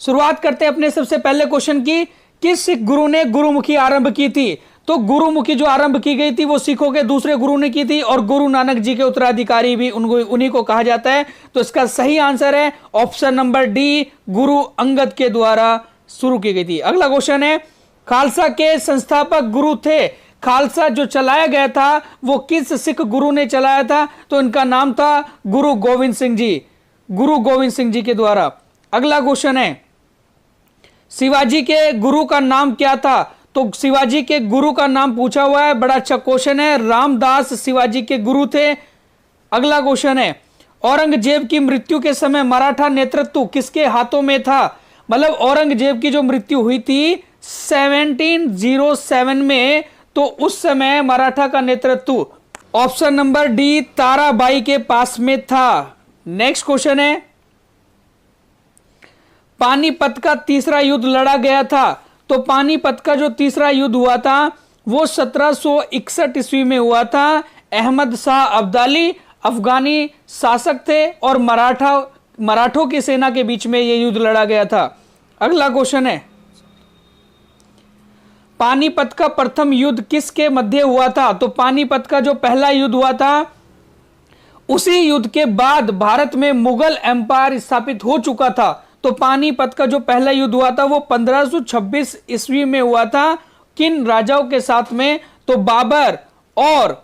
शुरुआत करते हैं अपने सबसे पहले क्वेश्चन की। किस सिख गुरु ने गुरुमुखी आरंभ की थी? तो गुरुमुखी जो आरंभ की गई थी वो सिखों के दूसरे गुरु ने की थी और गुरु नानक जी के उत्तराधिकारी भी उन्हीं को कहा जाता है। तो इसका सही आंसर है option number D, Guru Angad के द्वारा शुरू की गई थी। अगला क्वेश्चन है, खालसा के संस्थापक गुरु थे। खालसा जो चलाया गया था वो किस सिख गुरु ने चलाया था? तो इनका नाम था गुरु गोविंद सिंह जी, गुरु गोविंद सिंह जी के द्वारा। अगला क्वेश्चन है, शिवाजी के गुरु का नाम क्या था? तो शिवाजी के गुरु का नाम पूछा हुआ है, बड़ा अच्छा क्वेश्चन है, रामदास शिवाजी के गुरु थे। अगला क्वेश्चन है, औरंगजेब की मृत्यु के समय मराठा नेतृत्व किसके हाथों में था? मतलब औरंगजेब की जो मृत्यु हुई थी 1707 में, तो उस समय मराठा का नेतृत्व ऑप्शन नंबर डी ताराबाई के पास में था। नेक्स्ट क्वेश्चन है, पानीपत का तीसरा युद्ध लड़ा गया था। तो पानीपत का जो तीसरा युद्ध हुआ था वो 1761 ईस्वी में हुआ था। अहमद शाह अब्दाली अफगानी शासक थे और मराठों की सेना के बीच में यह युद्ध लड़ा गया था। अगला क्वेश्चन है, पानीपत का प्रथम युद्ध किसके मध्य हुआ था? तो पानीपत का जो पहला युद्ध हुआ था उसी युद्ध के बाद भारत में मुगल एम्पायर स्थापित हो चुका था। तो पानीपत का जो पहला युद्ध हुआ था वो 1526 ईस्वी में हुआ था। किन राजाओं के साथ में? तो बाबर और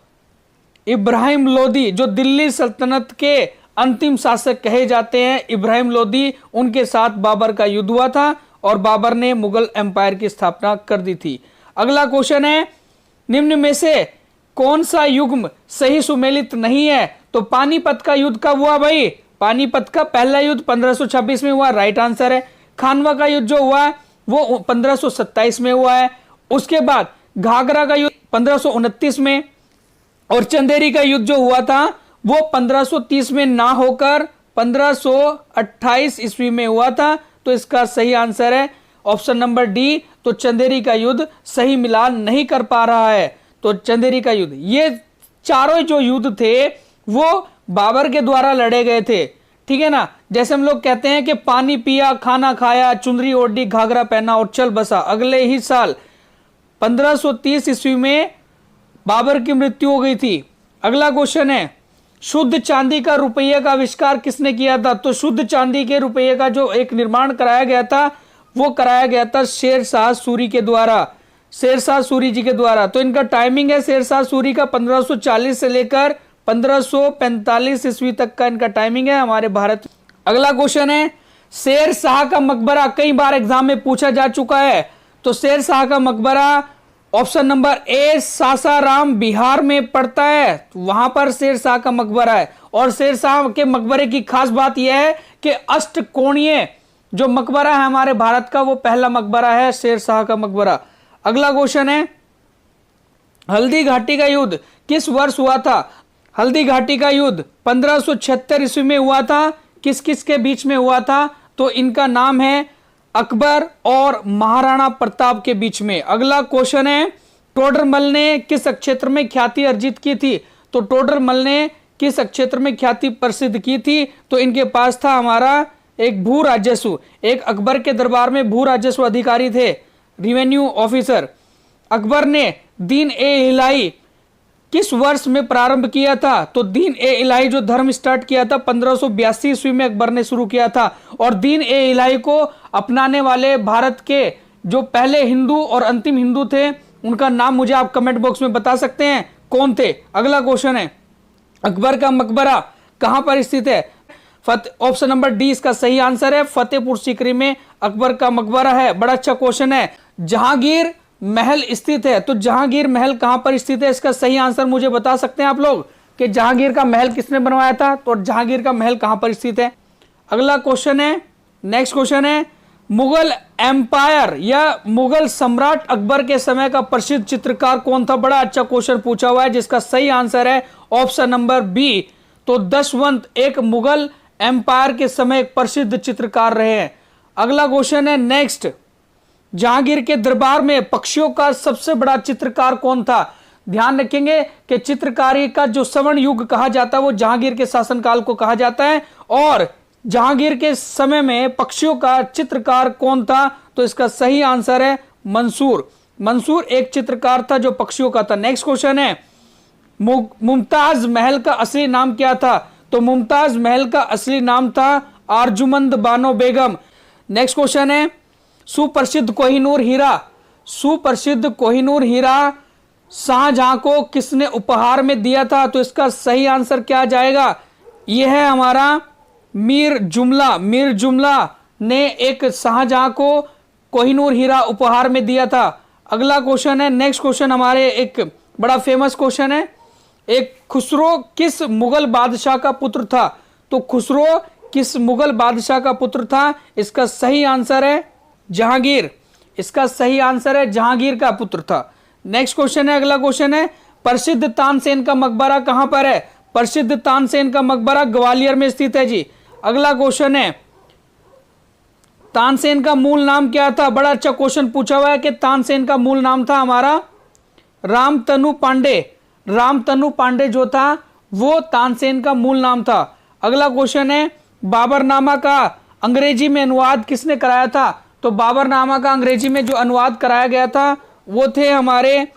इब्राहिम लोदी, जो दिल्ली सल्तनत के अंतिम शासक कहे जाते हैं, इब्राहिम लोदी, उनके साथ बाबर का युद्ध हुआ था और बाबर ने मुगल एम्पायर की स्थापना कर दी थी। अगला क्वेश्चन है, निम्न में से कौन सा युग्म सही सुमेलित नहीं है? तो पानीपत का युद्ध कब हुआ भाई? पानीपत का पहला युद्ध 1526 में हुआ, राइट आंसर है। खानवा का युद्ध जो हुआ वो 1527 में हुआ है। उसके बाद घाघरा का युद्ध 1529 में, और चंदेरी का युद्ध जो हुआ था वो 1530 में ना होकर 1528 ईस्वी में हुआ था। तो इसका सही आंसर है ऑप्शन नंबर डी। तो चंदेरी का युद्ध सही मिलान नहीं कर पा रहा है। तो चंदेरी का युद्ध, ये चारों जो युद्ध थे वो बाबर के द्वारा लड़े गए थे, ठीक है ना। जैसे हम लोग कहते हैं कि पानी पिया, खाना खाया, चुनरी ओढ़ी, घाघरा पहना और चल बसा। अगले ही साल 1530 ईस्वी में बाबर की मृत्यु हो गई थी। अगला क्वेश्चन है, शुद्ध चांदी का रुपये का आविष्कार किसने किया था? तो शुद्ध चांदी के रुपये का जो एक निर्माण कराया गया था वो कराया गया था शेरशाह सूरी के द्वारा, शेरशाह सूरी जी के द्वारा। तो इनका टाइमिंग है शेरशाह सूरी का 1540 से लेकर 1545 ईस्वी तक का इनका टाइमिंग है हमारे भारत। अगला क्वेश्चन है, शेर शाह का मकबरा कई बार एग्जाम में पूछा जा चुका है। तो शेर शाह का मकबरा option number A Sasaram Bihar में पड़ता है, वहां पर शेर शाह का मकबरा है। और शेर शाह के मकबरे की खास बात यह है कि अष्टकोणीय जो मकबरा है हमारे भारत का वो पहला मकबरा है, शेर शाह का मकबरा। अगला क्वेश्चन है, हल्दी घाटी का युद्ध किस वर्ष हुआ था? हल्दी घाटी का युद्ध 1576 ईस्वी में हुआ था। किस किस के बीच में हुआ था? तो इनका नाम है अकबर और महाराणा प्रताप के बीच में। अगला क्वेश्चन है, टोडरमल ने किस क्षेत्र में ख्याति अर्जित की थी? तो टोडरमल ने किस क्षेत्र में ख्याति प्रसिद्ध की थी? तो इनके पास था हमारा एक भू राजस्व, एक अकबर के दरबार में भू राजस्व अधिकारी थे, रिवेन्यू ऑफिसर। अकबर ने दीन ए इलाही किस वर्ष में प्रारंभ किया था? तो दीन ए इलाही जो धर्म स्टार्ट किया था 1582 ईस्वी में अकबर ने शुरू किया था। और दीन ए इलाही को अपनाने वाले भारत के जो पहले हिंदू और अंतिम हिंदू थे उनका नाम मुझे आप कमेंट बॉक्स में बता सकते हैं कौन थे। अगला क्वेश्चन है, अकबर का मकबरा कहां पर स्थित है? ऑप्शन नंबर डी इसका सही आंसर है, फतेहपुर सीकरी में अकबर का मकबरा है। बड़ा अच्छा क्वेश्चन है। जहांगीर महल स्थित है, तो जहांगीर महल कहां पर स्थित है? इसका सही आंसर मुझे बता सकते हैं आप लोग कि जहांगीर का महल किसने बनवाया था? तो जहांगीर का महल कहां पर स्थित है? अगला क्वेश्चन है, नेक्स्ट क्वेश्चन है, मुगल एम्पायर या मुगल सम्राट अकबर के समय का प्रसिद्ध चित्रकार कौन था? बड़ा अच्छा क्वेश्चन पूछा हुआ है जिसका सही आंसर है ऑप्शन नंबर बी। तो दशवंत एक मुगल एम्पायर के समय एक प्रसिद्ध चित्रकार रहे हैं। अगला क्वेश्चन है नेक्स्ट, जहांगीर के दरबार में पक्षियों का सबसे बड़ा चित्रकार कौन था? ध्यान रखेंगे कि चित्रकारी का जो स्वर्ण युग कहा जाता है वो जहांगीर के शासनकाल को कहा जाता है। और जहांगीर के समय में पक्षियों का चित्रकार कौन था? तो इसका सही आंसर है मंसूर। मंसूर एक चित्रकार था जो पक्षियों का था। नेक्स्ट क्वेश्चन है, मुमताज महल का असली नाम क्या था? तो मुमताज महल का असली नाम था अर्जुमंद बानो बेगम। नेक्स्ट क्वेश्चन है, सुप्रसिद्ध कोहिनूर हीरा, सुप्रसिद्ध कोहिनूर हीरा शाहजहां को किसने उपहार में दिया था? तो इसका सही आंसर क्या जाएगा? यह है हमारा मीर जुमला। मीर जुमला ने एक शाहजहां को कोहिनूर हीरा उपहार में दिया था। अगला क्वेश्चन है, नेक्स्ट क्वेश्चन हमारे एक बड़ा फेमस क्वेश्चन है, एक खुसरो किस मुगल बादशाह का पुत्र था? तो खुसरो किस मुगल बादशाह का पुत्र था? इसका सही आंसर है जहांगीर। इसका सही आंसर है जहांगीर का पुत्र था। नेक्स्ट क्वेश्चन है, अगला क्वेश्चन है, प्रसिद्ध तानसेन का मकबरा कहां पर है? प्रसिद्ध तानसेन का मकबरा ग्वालियर में स्थित है जी। अगला क्वेश्चन है, तानसेन का मूल नाम क्या था? बड़ा अच्छा क्वेश्चन पूछा हुआ है कि तानसेन का मूल नाम था हमारा रामतनु पांडे। रामतनु पांडे जो था वो तानसेन का मूल नाम था। अगला क्वेश्चन है, बाबरनामा का अंग्रेजी में अनुवाद किसने कराया था? तो बाबरनामा का अंग्रेजी में जो अनुवाद कराया गया था वो थे हमारे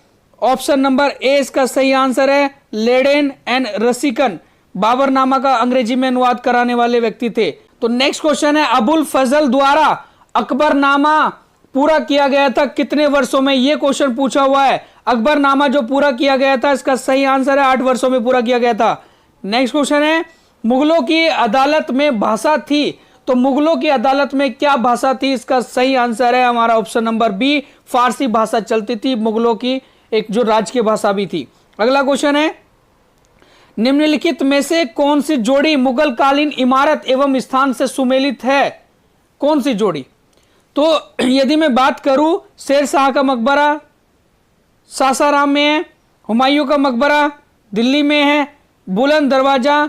ऑप्शन नंबर ए, इसका सही आंसर है लेडेन एंड रसिकन। बाबरनामा का अंग्रेजी में अनुवाद कराने वाले व्यक्ति थे। तो नेक्स्ट क्वेश्चन है, अबुल फजल द्वारा अकबरनामा पूरा किया गया था कितने वर्षों में? यह क्वेश्चन पूछा हुआ है। अकबरनामा जो पूरा किया गया था इसका सही आंसर है 8 वर्षों में पूरा किया गया था। नेक्स्ट क्वेश्चन है, मुगलों की अदालत में भाषा थी, तो मुगलों की अदालत में क्या भाषा थी? इसका सही आंसर है हमारा ऑप्शन नंबर बी, फारसी भाषा चलती थी मुगलों की, एक जो राजकीय भाषा भी थी। अगला क्वेश्चन है, निम्नलिखित में से कौन सी जोड़ी मुगल कालीन इमारत एवं स्थान से सुमेलित है? कौन सी जोड़ी? तो यदि मैं बात करूं, शेर शाह का मकबरा सासाराम में है, हुमायूं का मकबरा दिल्ली में है, बुलंद दरवाजा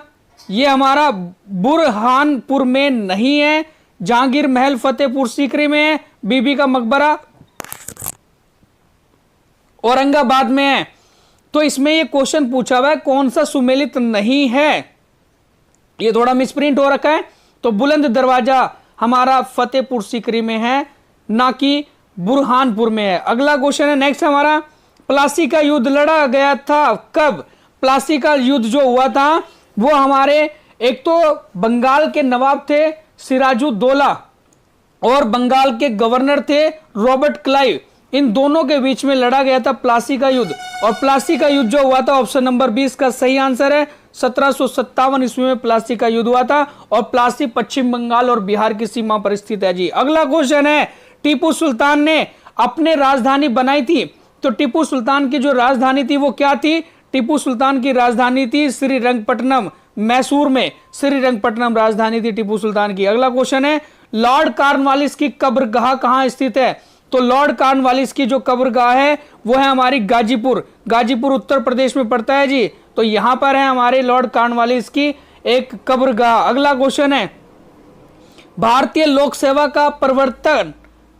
ये हमारा बुरहानपुर में नहीं है, जहांगीर महल फतेहपुर सीकरी में है, बीबी का मकबरा औरंगाबाद में है। तो इसमें ये क्वेश्चन पूछा हुआ है कौन सा सुमेलित नहीं है, ये थोड़ा मिसप्रिंट हो रखा है। तो बुलंद दरवाजा हमारा फतेहपुर सीकरी में है, ना कि बुरहानपुर में है। अगला क्वेश्चन है, नेक्स्ट हमारा, प्लासी का युद्ध लड़ा गया था कब? प्लासी का युद्ध जो हुआ था वो हमारे एक तो बंगाल के नवाब थे सिराजुद्दौला और बंगाल के गवर्नर थे रॉबर्ट क्लाइव, इन दोनों के बीच में लड़ा गया था प्लासी का युद्ध। और प्लासी का युद्ध जो हुआ था ऑप्शन नंबर 20 का सही आंसर है 1757 ईस्वी में प्लासी का युद्ध हुआ था। और प्लासी पश्चिम बंगाल और बिहार की सीमा पर स्थित है जी। अगला क्वेश्चन है, टीपू सुल्तान ने अपने राजधानी बनाई थी, तो टीपू सुल्तान की जो राजधानी थी वो क्या थी? टीपू सुल्तान की राजधानी थी श्रीरंगपट्टनम, मैसूर में श्रीरंगपट्टनम राजधानी थी टीपू सुल्तान की। अगला क्वेश्चन है, लॉर्ड कॉर्नवालिस की कब्रगाह कहां स्थित है? तो लॉर्ड कॉर्नवालिस की जो कब्रगाह है वो है हमारी गाजीपुर। गाजीपुर उत्तर प्रदेश में पड़ता है जी। तो यहां पर है हमारे लॉर्ड कॉर्नवालिस की एक कब्रगाह। अगला क्वेश्चन है, भारतीय लोक सेवा का प्रवर्तन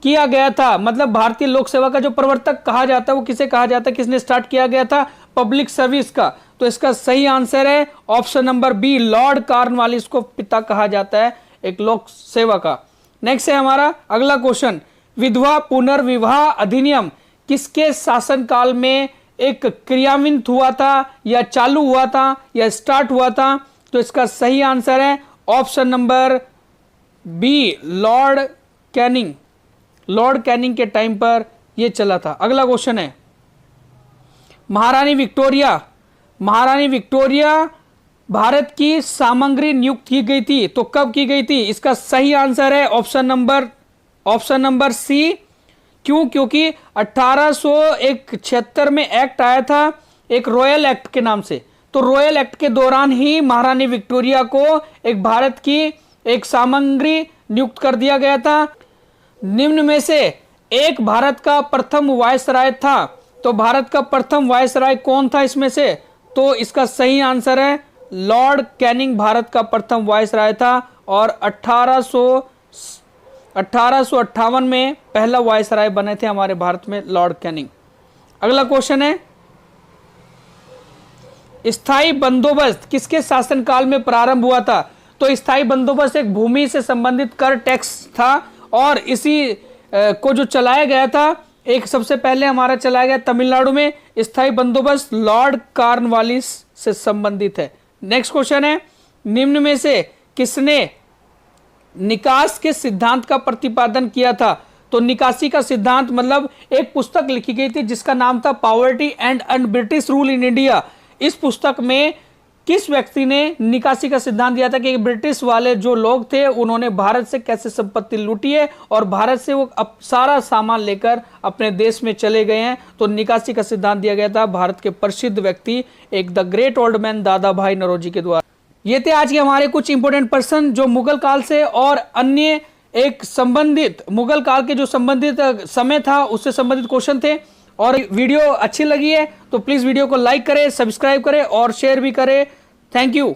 किया गया था, मतलब भारतीय लोक सेवा का जो प्रवर्तक कहा जाता है वो किसे कहा जाता है, किसने स्टार्ट किया गया था? पब्लिक सर्विस का। तो इसका सही आंसर है option number B, Lord Cornwallis को पिता कहा जाता है एक लोक सेवा का। नेक्स्ट है हमारा अगला क्वेश्चन, विधवा पुनर्विवाह अधिनियम किसके शासनकाल में एक क्रियान्वित हुआ था या चालू हुआ था या स्टार्ट हुआ था? तो इसका सही आंसर है option number B, Lord Canning. Lord Canning के टाइम पर यह चला था। अगला क्वेश्चन है, महारानी विक्टोरिया, महारानी विक्टोरिया भारत की सामग्री नियुक्त की गई थी, तो कब की गई थी? इसका सही आंसर है ऑप्शन नंबर सी। क्यों? क्योंकि 1876 में एक्ट आया था एक रॉयल एक्ट के नाम से, तो रॉयल एक्ट के दौरान ही महारानी विक्टोरिया को एक भारत की एक सामग्री नियुक्त कर दिया गया था। निम्न में से एक भारत का प्रथम वायसराय था, तो भारत का प्रथम वायसराय कौन था इसमें से? तो इसका सही आंसर है लॉर्ड कैनिंग भारत का प्रथम वायसराय था और 1858 में पहला वायसराय बने थे हमारे भारत में लॉर्ड कैनिंग। अगला क्वेश्चन है, स्थायी बंदोबस्त किसके शासनकाल में प्रारंभ हुआ था? तो स्थायी बंदोबस्त एक भूमि से संबंधित कर टैक्स था और इसी को जो चलाया गया था, एक सबसे पहले हमारा चलाया गया तमिलनाडु में। स्थायी बंदोबस्त लॉर्ड कॉर्नवालिस से संबंधित है। नेक्स्ट क्वेश्चन है, निम्न में से किसने निकास के सिद्धांत का प्रतिपादन किया था? तो निकासी का सिद्धांत मतलब एक पुस्तक लिखी गई थी जिसका नाम था poverty and British rule in India. इस पुस्तक में किस व्यक्ति ने निकासी का सिद्धांत दिया था कि ब्रिटिश वाले जो लोग थे उन्होंने भारत से कैसे संपत्ति लूटी है और भारत से वो सारा सामान लेकर अपने देश में चले गए हैं। तो निकासी का सिद्धांत दिया गया था भारत के प्रसिद्ध व्यक्ति एक द ग्रेट ओल्ड मैन दादा भाई नौरोजी के द्वारा। ये थे आज के हमारे कुछ इंपोर्टेंट पर्सन जो मुगल काल से और अन्य एक संबंधित मुगल काल के जो संबंधित समय था उससे संबंधित क्वेश्चन थे। और वीडियो अच्छी लगी है तो प्लीज वीडियो को लाइक करें, सब्सक्राइब करें और शेयर भी करें। Thank you.